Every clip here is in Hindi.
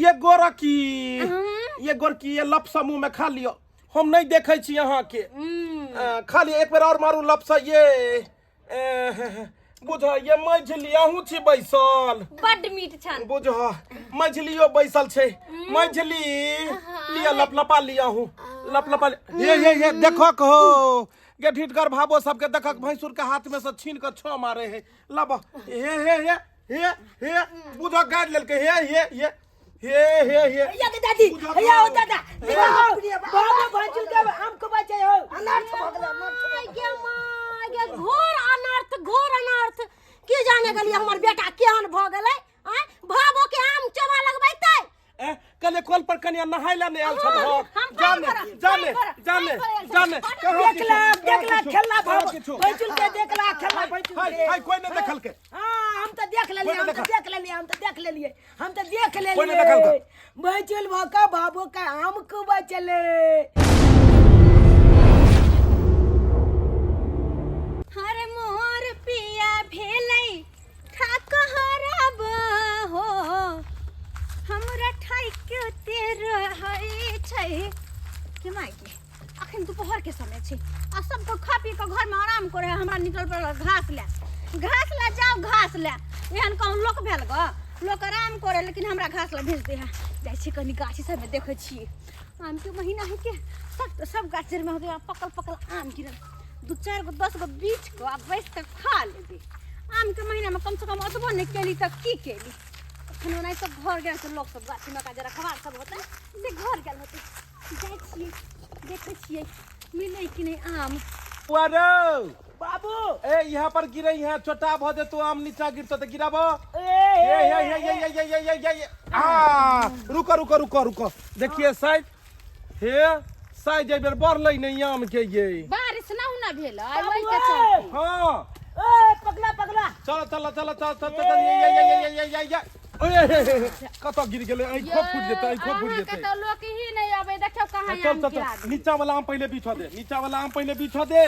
ये गोरकी ये लपसा मुंह में खा लियो हम नहीं देखे छी यहाँ के खा लियो एक बार और मारू लपसा ये बुझ ये मछली आहू छी बैसल बड मीठ छन बुझ मछलियो बैसल छे मछली लिया लपलपा लिया हूँ लपलपा ये देखो कहो ये ढीठकर भाबो सबके देखक भैंसुर के हाथ में से छीन कर छो मारे है लब हे बुझ गाड़ लेलके हे या के दादी या हो दादा बाबा भैंसुर के हमको बचे हो अनर्थ हो ये घोर अनर्थ की जाने गली हमर बेटा केहन भ गेलै भाबो के आम चबा लगबैतै कले कल पर कनिया नहाइला ने आल छल हो जाने देखला खेला भैंसुर के देखला खेला भैंसुर के हाय कोई न देखल के हां हम तो देख लेलिए कोई न देखल के भैंसुर भका बाबू का आम को बचले हर मोर पिया भेलै ठाकहरब हो हमरा ठाइके रहै छै के मायके अखन दोपहर के समय छै आ सबको खा पी के घर में आराम करे हमरा निकल पड़ल घास ले जाओ घास ले एहन कहूँ लोक भेल ग लोक आराम करे लेकिन हमरा घास ले भेज दे है जाइ छी कनी गाछी सब में देखै छी आम के महीना है के सब गाछ में होते पकल आम गिरल 2-4 गो 10 गो बीच को आप बैठ के खा लेबे आम के महीना में कम से कम अतबो नहीं केली तक की केली अखन नहीं सब घर गेल से लोग सब गाछी में का जरा खबर सब होता से घर गेल होते जाय छी देखे छियै मिलै कि नहीं आम वारो बाबू ए यहाँ पर गिरे यहाँ छोटा भ जे तो आम नीचा गिरतो तो गिराबो ये रुको देखिए साइड हे साइड जे बेर बढ़लै नहीं आम के ये बारिश ना भेल ओइ के चलते हां ए पगला चल ये कत गिर गेलै आई खूब फूट जेतै कत लोक ही नहीं आबे देखो कहां आम गिरा नीचा वाला आम पहले बिछो दे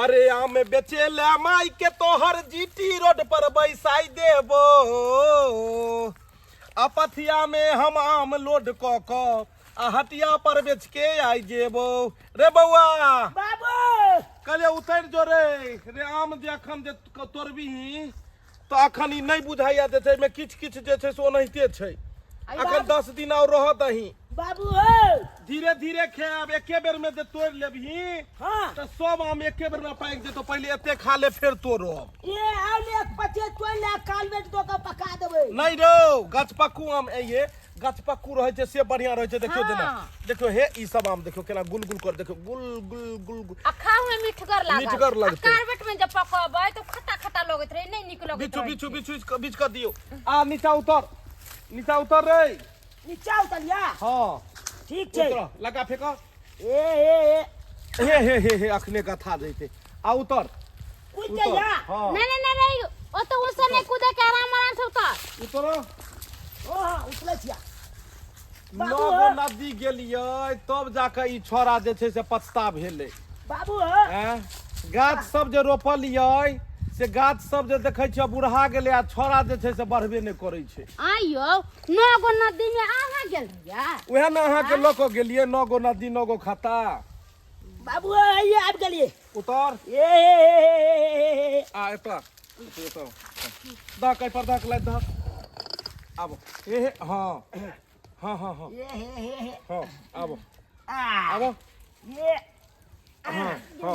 अरे आम बेचे ले माई के तोहर जीटी रोड पर बैसाई देबो अपथिया में हम आम लोड क आ हटिया पर बेच के आई जेबो रे बौआ बाबू कले उतर जो रे आम जे अखन जे तोरबी तो अखन ई नहीं बुझाइया देते में किछ जे छै सो नहिते छै अखन 10 दिन और रहत अही बाबू हो धीरे खाब एके बेर में जे तोड़ लेबही हां तो सब आम एके बेर में पाक जेतो पहले एते खा ले फिर तोड़ब ये आले एक पचे तोड़ ले काल में तो का पका देबै नहीं रो गछपक्कू आम ये गछपक्कू रहे छै से बढ़िया रहे छै देखियो देना देखियो हे ई सब आम देखियो केना गुलगुल कर देखियो गुल आ खाऊ में मीठगर लगत कार्बेट में जब पकबै तो खट्टा लगत रहे नहीं निक लगत बीच कर दियो आ नीचा उतर रे नीचा उतरिया हां ठीक छै लगा फेंको ए अखने का था देते आ उतर कूद जा नहीं ओ तो उस नहीं कूदे के आराम से उतर ओ हां उतलै छिया बाबू नदी गेलियै तब जाके ई छोरा जे छै से पछता भेलै बाबू गाछ सब जे रोपलियै से गाछ सब जे देखै छियै बुढ़ा गेलै आ छोरा जे छै से बढ़बे नहि करै छै आइयो 9 गो नदी में आहा गेल या ओहे न अहाँ के लोक गेलियै 9 गो नदी 9 गो खाता बाबू आइए आब गेलिए उतर आ एता दा कई पर दा द आबो हां आबो ये चलो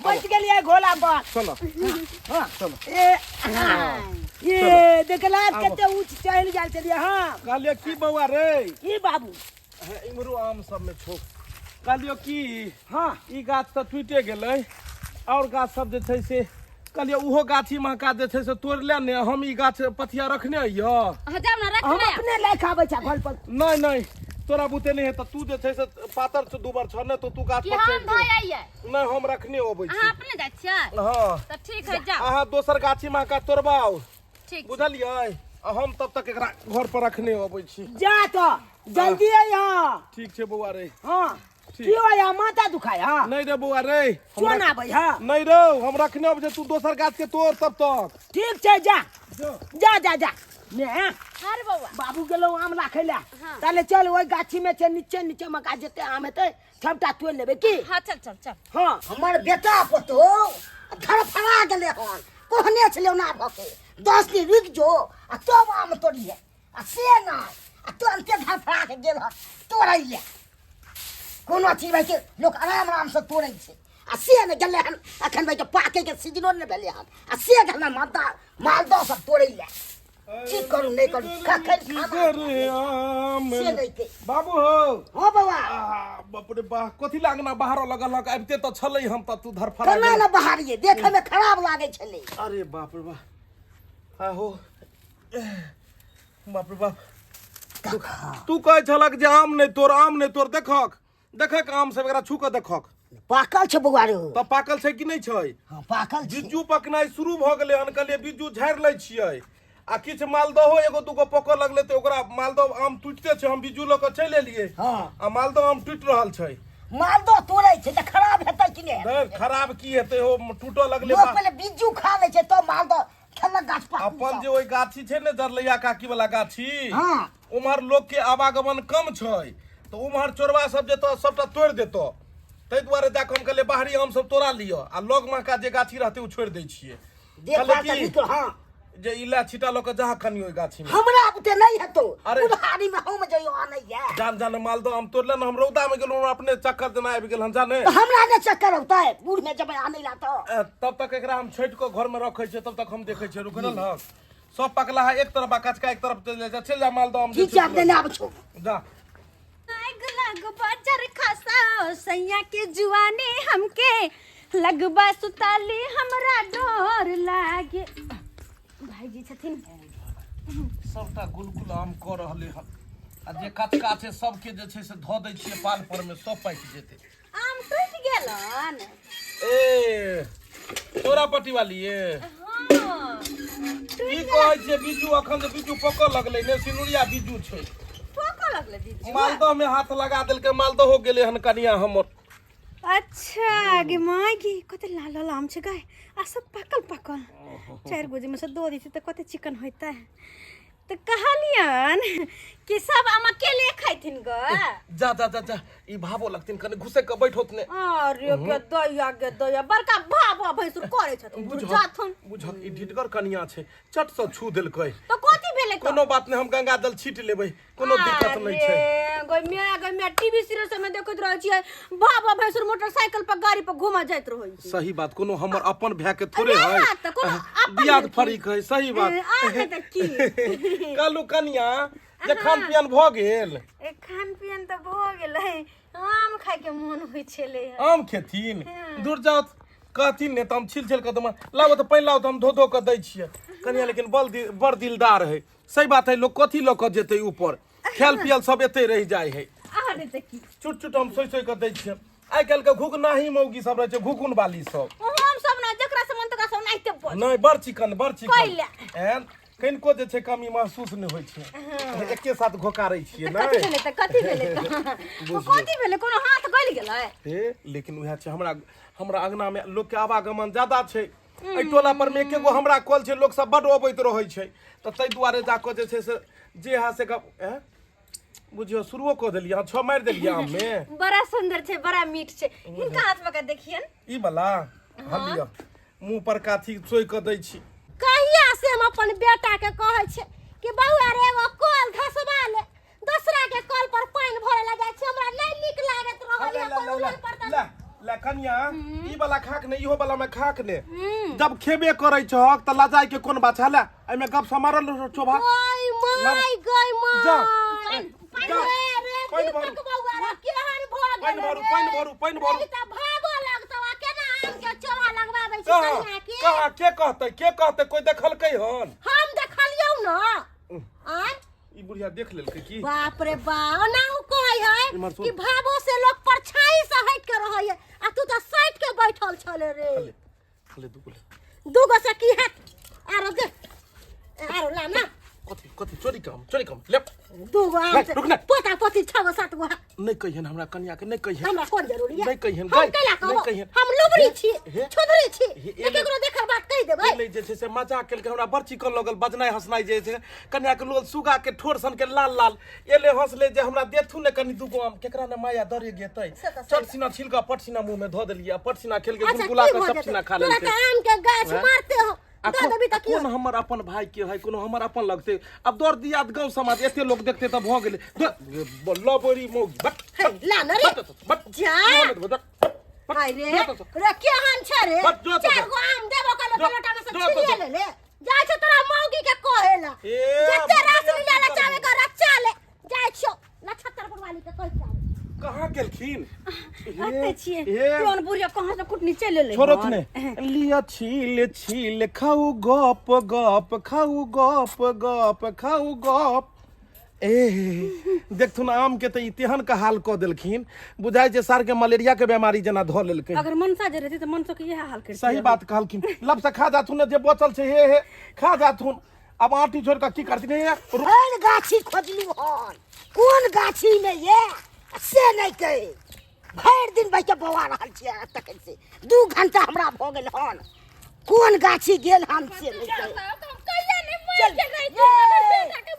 बच गेलिए घोला पर चलो ये देखला कते ऊंच चढ़ जाल चलिए हां कहलिए की बौआ रे ई बाबू इमरो आम सब में ठोक कहलियो की हां ई गाछ त टूटे गेलै और गाछ सब जे छै से कहलिए उहो गाछी महका जे छै से तोड़ ले ने हम ई गाछ पथिया रखने आइयो जब ना रखने हम अपने लायक आबै छ घर पर नहीं तोरा बुते नहीं है त तू जे छै से पातर से दुबर छ ने तो तू गाछ पर हम धोय आइए नहीं हम रखने होबै छी अहाँ अपने जाइ छियै हां त ठीक है जाओ अहाँ दोसर गाछी महका तोड़बाओ ठीक बुझलियै हम तब तक एकरा घर पर रखने होबै छी जा तो जल्दी आ यहां ठीक छै बौआ रे हां की होया माथा दुखाय हां नहीं रे बौआ रे कोन आबै हां नहीं रो हम रखने अब जे तू दोसर गाछ के तोड़ तब तक ठीक छै जा ने अरे बउआ बाबू गेलो आम राखे ला हाँ। ताले चल ओई गाछी में से नीचे नीचे मका जेते आम हेते सबटा तोड़ लेबे की हाँ चल चल चल हाँ हमर बेटा पतो घर फरा गेले हन कहने छले ना भके 10 दिन रुक जो आ तब आम तोड़िए आ से ना आ तुरंते घर फरा के गेल तोड़ै ले कोनो चीज भाई के लोग आराम आराम से तोड़ै छै आ से ने गेले हन अखन भाई के पाके के सीजनो ने भेले हन आ से गेल मालदह सब तोड़ै ले की करू नहीं करू कखन रे आम से नहीं के बाबू हो हो बाबा बाप रे बा कथी लागना बाहर लगल हक आबिते त छलै हम त तू धरफरा केना न बहारिए देखे में खराब लागे छले अरे बाप रे बा आहो बाप रे बाप तू कहे छलक जे आम नहीं तोर देखक आम सब एकरा छू के देखक पाकल छ बउआ रे तब पाकल छै कि नहीं छै हां पाकल छ बिज्जू पकनाइ शुरू भ गेलै हन कहलिए बिज्जू झाड़ि लै छियै आ किछ मालदहो एगो दूगो पकऽ लगले त ओकरा मालदह आम टूटते छै हम बिज्जू ल के चलि एलियै हां आ मालदह आम टूटि रहल छै मालदह तोड़ै छै त खराब हेतै कि नै नहीं खराब की हेतै हो टूटऽ लगले लोग पहले बिज्जू खा लै छै तो मालदह खेलक गाछ पात अपन जे ओइ गाछी छै ने जरलैया काकी वाला गाछी हां उम्हर लोग के आवागमन कम छै तो उम्हर चोरबा सब जेतो सबटा तोड़ देतो तै दुआरे जाके हम कहले बाहरी आम सब तोड़ा लियो आ लग में का जे गाछी रहते उ छोड़ दै छियै देखा त निकल हां जे इला छिटा ल के जहाँ कनी ओइ गाछी में हमरा बुते नहीं हेतो अरे। उधारी में हम जइयो आनै या जान मालदह आम तोड़ले न हम रौदा में गेलौ अपने चक्कर देना आबि गेल हम जाने तो हमरा ने चक्कर होता है बूढ़ में जब आनै ला तो तब तक एकरा हम छोड़ के घर में रखे छियै तब तक हम देखे छियै रुकल हक सब पकला है एक तरफ कचका एक तरफ चल जा मालदह आम ठीक छै देने आब छो जा लग बाजार खासा सैया के जुआने हमके लगबा सुताली हमरा डर लागे भाईजी छथिन सबटा गुलगुल आम क रहले हन आ जे कचका छै सबके जे छै से धऽ दै छियै पाल पर में सब पाकि जेतै आम टूट गेलन ए तोरा पट्टी वाली ये हाँ की कहै छै बिज्जू अखन जे बिज्जू पकऽ लगलै ने सिनुरिया बिज्जू छै ठोको लगले दीदी मालदह में हाथ लगा देलकै मालदहो गेलै हन कनिया हमर अच्छा गे माय गे कते लाल लाल आम छै गाय आ सब पकल 4 गोजी में से दो दी तो कते चिकन होता है तो कहलियन कि सब आम अकेले खैथिन ग जा ई भावो लगतिन कने घुसे के बैठोत ने अरे गे दया बड़का भाव भैंसुर करे छथिन बुझाथुन बुझत ई ढिटगर कनिया छै चट से छू देलकै तो कथि भेले तो कोनो बात नहीं हम गंगा जल छीट लेबै कोनो दिक्कत नहीं छै गय टीवी सीरियल सब में देखत रहै छियै भाव भैंसुर मोटरसाइकिल पर गाड़ी पर घुमा जाइत रहै छै सही बात कोनो हमर अपन भै के थोड़े नहीं है बात, कोनो अपन दियाद है। फरीक है सही बात आगे त की कहलू कनिया जे खान पियन भ गेल ए खान पियन त भ गेलै आम खाय के मन होइ छले आम खेथिन दूर जाओ कहथिन ने त हम छिल के दम लाओ त पहिला त हम धो के दै छियै कनिया लेकिन बड़ दिलदार है सही बात है लोग कथी ल के जेतै ऊपर खेल पियल सब एते रह जाय है आरे त की चुट हम सोई के दै छियै आइ काल्हि के घुगनाही मौगी सब रहे छै घुगुन वाली सब हम सब ना जकरा से मन तकरा सब नाइते बोल नहीं बड़ चिकन कैला। एन कनिको जे छै कमी महसूस नहीं होइ छै एके साथ घोकारै छियै कथि नहीं भेले त कथि भेले त कथि भेले कोनो हाथ गल गेलै हे लेकिन उहे छै हमरा अंगना में लोग के आवागमन ज्यादा छै एहि टोला पर में एके गो हमरा कॉल छै लोग सब बड अबैत रहै छै त तै दुआरे जाके जे छै से जे हा से बुझियो शुरुओ क देलियै अहाँ 6 मारि देलियै आम में बड़ा सुंदर छै बड़ा मीठ छै हिनका हाथ में का देखियन ई वाला हलिया मुंह पर काथी सोई क दै छी कहिया से हम अपन बेटा के कहै छै कि बउआ रे एगो कल घसबा ले दूसरा के कल पर पानी भरे लगा छै हमरा नहीं नीक लागत रहल है कोनो पड़ता ला कनिया ई वाला खाक ने इहो वाला में खाक ने जब खेबे करै छहक त लजाय के कोन बात छला एमे गप समारल चोभा ओय माय गय जा माय जा पानी बउआ रे केहन भ गेल पानी भरू ई त भागो लगतवा केना आम के चोरा लगवाबै छै कन्या के कहा के कहतै कोई देखलकै हन हम देखलियौ न आय ई बुढ़िया देख लेलकै की बाप रे बाप नाउ कहै है इमहर सुन। कि भावो से लोग परछाई से हट के रहै है आ तू त सट के बैठल छले रे खले दुगुले दूगो से की हाथ आरो दे आरो ला ना कथी कथी चोरी काम ले दूगो आम है, से रुक ना। पोता पोती 6 गो 7 गो नहीं कहियन हमरा कन्या के नहीं कहियन हमरा कोन जरूरी है नहीं कहियन हम केला नहीं कहब कहियन हम लुबरी छी हे? छोदरी छी हे, केकरो देखा बात कहि देबै ले जे छै से मजाक केलकै हमरा बड़ चिकन लगल बजनाइ हंसनाइ जे छै कन्या के लोल सुगा के ठोर सन के लाल लाल एले हंसले जे हमरा देथु ने कनी दूगो आम केकरा ने माया दरे गेतै चट सीना छिलका पट सीना मुंह में धो देलिए पट सीना खेल के गुलगुला के सब सीना खा तोरा लेलकै के आम के गाछ मारते हो दे देबी त की कौन हमर अपन भाई के है कोनो हमर अपन लगते अब दौड़ दिया गांव समाज एते लोग देखते त भ गेले लो बोरी मोगी बट ला न रे बट जा हाय रे रे केहन छ रे बट जो तो 4 गो आम देबो कले जो, पलोटा में से जो तो छिले ले ले जा छ तोरा मौगी के कहेला जते राशन ले ले चावे के रक्षा ले जाय छो नक्षत्र वाली के कह चावे कहां गेलखिन आते छिए कोन बुढ़िया कहां से कुटनी चले ले छोड़त ने लिया छील खाऊ गप खाऊ गप ए देखथुन आम के त इतिहन का हाल क देलखिन बुझाय जे सार के मलेरिया के बीमारी जना ध लेलकै अगर मनसा जे रहती त मनसा के यह हाल करती सही बात कहलखिन लब से खा जाथुन जे बचल छै हे खा जाथुन अब आटी छोड़ के की करती नहीं कोन गाछी खोजलू हन कोन गाछी में ये से नहीं कहे भर दिन बैठ के बौआ रहल छियै तक से 2 घंटा हमरा भ गेल हन कोन गाछी गेल हम से नहीं कहे हम कहिया नहीं मर के गई बेटा के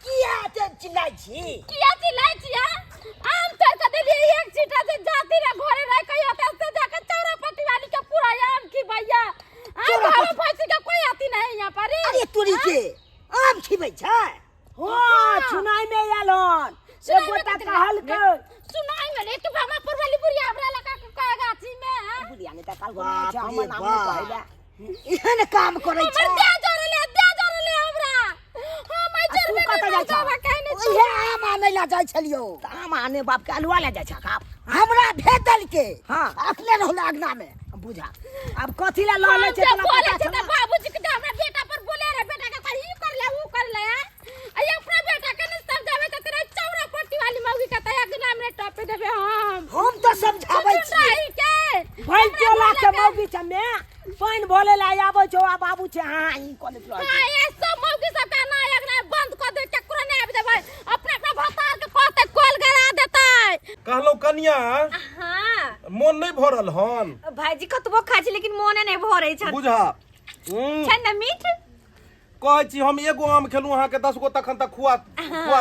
किया ते चिल्लाई छी किया चिल्लाई छिया आम तर के देलिए एक चीटा से जाती रे घरे रह कहियो से जाके चौरा पट्टी वाली के पूरा आम की भैया आम घरे फंसी के कोई आती नहीं यहां पर अरे तोरी के आम खिबै छै हो चुनाई में आलन से गोटा कहल के सुनाई में एक भामापुर वाली बुढ़िया हमरा लगा के गाछी में बुढ़िया ने त काल गो हमर नाम कहला एहन काम करै छै दे जोरले हमरा हम आई जरबे कत जाइ छ ओहे आम आने ला जाइ छलियो आम आने बाप के अलुआ ला जाइ छ का हमरा भेटल के हां अखले रहल अगना में बुझा अब कथि ला ल ले छै तना पता छै त बाबूजी के हमरा बेटा पर बोले रे बेटा के कहीं कर ले वो कर ले आई अपना बेटा के नहीं समझावे त तेरे चौरा पट्टी वाली मौगी के त अगना में टपे देबे हम तो समझाबै छी के भइल टोला के मौगी छ में पानी भोले ला आबै छौ आ बाबू छै हां ई कॉलेज रह हां ये सब मौगी सब का ना अगना बंद कर दे टकुरा नहीं आबे देबै अपना अपना भतार के कहते कॉल करा देतै कहलो कन्या हां मन नहीं भरल हन भाईजी कतबो खाइ छी लेकिन मोने नहीं भरै छ बुझा छन मीठ कहै छी हम एगो आम खेलू अहाँ के 10 गो तखन तक खुआ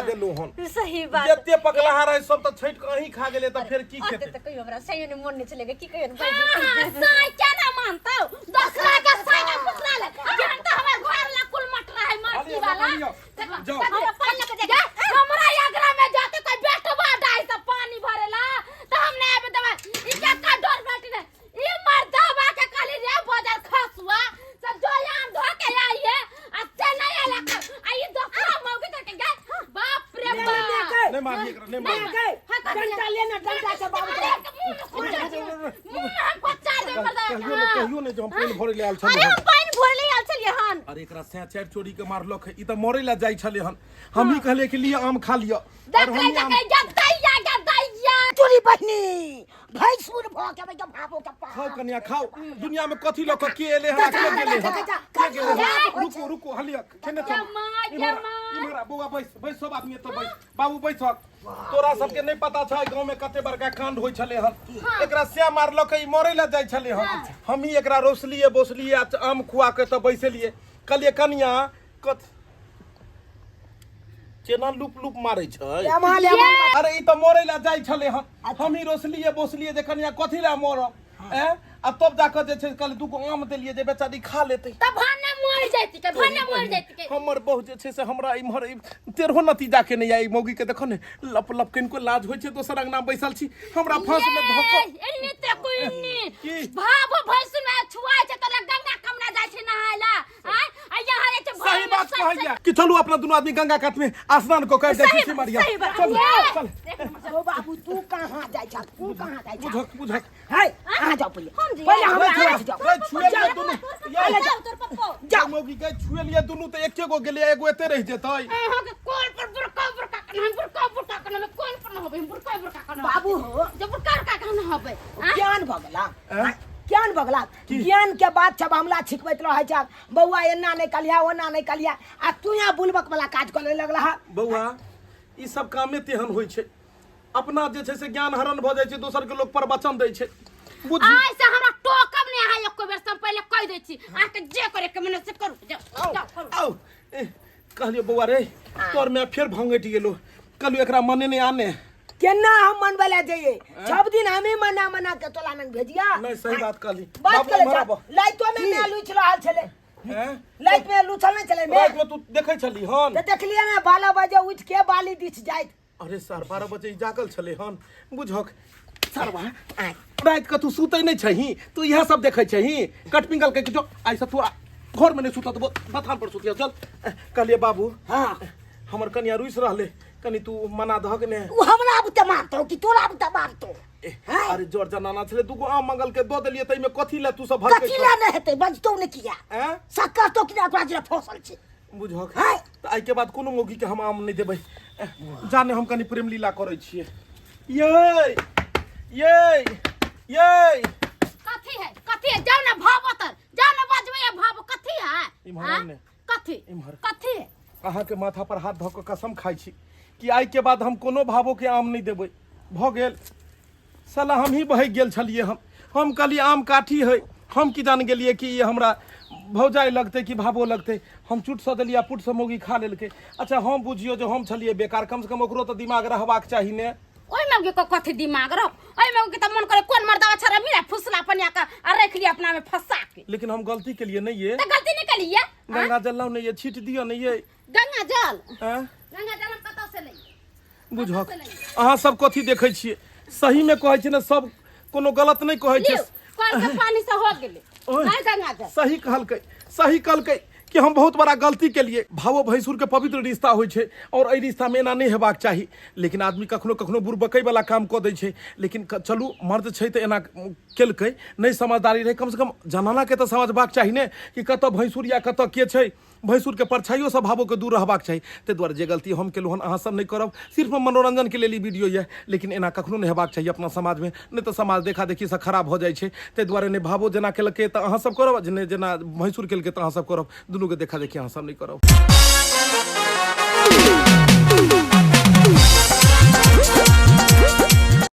देलू हन सही बात जते पकलहा रहे सब त छइट के अहीं खा गेले त फिर की आते खेते त कहियो हमरा सही ने मन नहीं चलेगा की कहियो भाईजी साई क्या ना मानता 10 लाख का साई ना पुतला ले जहन त हमर घर ला कुल मट रहा है माटी वाला जाओ हमरा पानी लेके जा हमरा यागरा में जाते कोई बेटवा डाई से पानी भरेला त हम नहीं आबे देबा ई क्या का डर बाटी रे ई मर्दावा के खाली रे बाजार खसुआ सब जो याम धो के आई है अच्छे नहीं आला आई दोखरा मौके तक गए बाप रे बाप नहीं मारिए कर नहीं मारिए डंडा लेना डंडा से बाबू कहियो ने जो हम पानी भरे ले आल अरे छल हम पानी भर ले आल छलिए हन अरे एकरा से चार चोरी के मारलक है ई त मरे ला जाई छले हन हम ही कहले कि लिए आम खा लियो देख ले गदैया तोरी बहनी भैंसुर भ के बैठ भाबो के पा खाओ कन्या खाओ दुनिया में कथी लक के एले हन के गेले हन रुको हलिया केने छ इमरा बुआ बैस सब आदमी तो बैस बाबू बैस तोरा सबके नहीं पता छै गांव में कते बड़का कांड होय छले हन एकरा से मारलक ई मरे ला जाई छले हन हम ही एकरा रोसलिए बोसलिए आम खुआ के त बैसलिए कहलिए कन्या कथ केना लुप मारै छै अरे ई त मरे ला जाई छले हन हम ही रोसलिए बोसलिए जे कन्या कथि ला मर आ तब जाकर जे छै कल दूगो आम देलिए जे बेचारी खा लेतै तब भन्ने मर जैती के भन्ने मर जैती के हमर बहु जे छै से हमरा इमहर तेरहो नतीजा के नहीं आई मौगी के देखो ने लप लप किनको लाज होय छै दोसर अंगना बैसल छी हमरा फांस में धोखा एन्नी ते कोई एन्नी भाबो भैंस में छुआय छै त गंगा कमरा जाय छै नहायला आ यहाँ रे छै सही बात कहैया कि चलू अपना दोनों आदमी गंगा कात में स्नान को कर जाय छी मरिया चल ओ बाबू तू कहां जाय छ तू कहां जाय छ बुझक है आ जाओ पहले हम जाओ छुए लिए दुनु ले जाओ तोर पप्पो जा मौगी के छुए लिए दुनु त एके गो गेले एगो एते रह जेतै हां के कोल पर बुरका कन में कोल पर न होबे बुरका कन बाबू हो जब बुरका कन होबे ज्ञान भ गेला ज्ञान बगला ज्ञान के बाद जब हमला छिकबैत रहे छ बौआ एना नहीं कलिया ओना नहीं कलिया आ तू यहाँ बुलबक वाला काज करे लगला है बौआ ई सब कामे तेहन होइ छै अपना जे छै से ज्ञान हरण भ जाइ छै दोसर के लोग पर वचन दै छै बुझ आइ से हमरा टोकब नहीं है एको बेर से पहले कह दै छी आके जे करे के मने से करू जाओ करू आउ कहलियो बौआ रे तोर में फिर भंगट गेलो कहलियो एकरा मने नहीं आने केना हम मनबे ले जाइए सब दिन हमें मना के तोला में भेजिया नहीं सही बात कहली बात करे लाइटो में मैं लुच रहल छले हैं लाइट में लुचल नहीं चले रात में तू देखै छली हन तो देखलिए ना 12 बजे उठ के बाली दिख जाइत अरे सर 12 बजे जागल छले हन बुझक सरवा रात के तू सुतै नहीं छही तू यह सब देखै छही कट पिंगल के जो ऐसा तू घर में नहीं सुतत बथान पर सुतिया चल कहलिए बाबू हां हमर कन्या रुइस रहले कनी तू मना दहक ने वो हमरा बुते मारतो कि तोरा बुते मारतो अरे जोर जनाना छले दुगो आम मंगल के दो देलिए तई में कथी ले तू सब भर के कथी ला नहीं हेतै बजतो ने किया हैं सक्कर तो किना बाजरा फसल छे बुझक हैं त आई के बाद कोनो मोगी के हम आम नहीं देबै जाने हम कनी प्रेम लीला करै छियै ये कथी है जाओ ना भावतर जाओ ना बजबे भाव कथी है इम्हर ने कथी इम्हर कथी है अहाँ के माथा पर हाथ धऽ के कसम खाइ छी कि आई के बाद हम कोनो भावो के आम नहीं देबै भ गेल साला हम ही बह गेल छलिए हम कहलिए आम काठी है हम की जान गेलिए कि ये हमरा भौजाई लगते कि भावो लगते हम चुट सँ देलिए पुट सँ मौगी खा लेलकै अच्छा हम बुझियो जो हम छलिए बेकार कम से कम ओकरो तो दिमाग रहबाक चाही ने ओइ में के कथी दिमाग रह ओइ में के त मन करे कोन मर्दावा छरा मिला फुसला पनिया का आ रख लिया अपना में फंसा के लेकिन हम गलती के लिए नहीं ये त गलती नहीं कलिए गंगा जल लाओ नहीं ये छीट दियो नहीं ये गंगा जल हैं गंगा जल हम कतौ से नहीं बुझक अहाँ सब कथी देखै छियै सही में कहै छी ने सब कोनो गलत नहीं कहै छै कल के पानी से हो गेले नहीं गंगा जल सही कहलकै कि हम बहुत बड़ा गलती के लिए भावो भैंसुर के पवित्र रिश्ता होइ छै और एहि रिश्ता में एना नहीं हेबाक चाही लेकिन आदमी कखनो कखनो बुरबकै वाला काम कऽ दै छै लेकिन चलू मर्द छै तऽ एना केलकै नहीं समझदारी रहे कम से कम जनाना के तऽ समझबाक चाही ने कि कतऽ भैंसुर या कतऽ के छै भैंसुर के परछाइयो सब भावो के दूर रहबाक चाही ताहि दुआरे जे गलती हम केलहुँ हन अहाँ सब नहीं करब सिर्फ मनोरंजन के लेल ई वीडियो ये लेकिन एना कखनो नहीं हेबाक चाही अपना समाज में नहीं तो समाज देखा देखी से खराब भऽ जाइ छै ताहि दुआरे नहीं भावो जेना केलकै तऽ अहाँ सब करब जेना भैंसुर केलकै तऽ अहाँ सब करब दुनू के देखा देखी अहाँ सब नहीं करब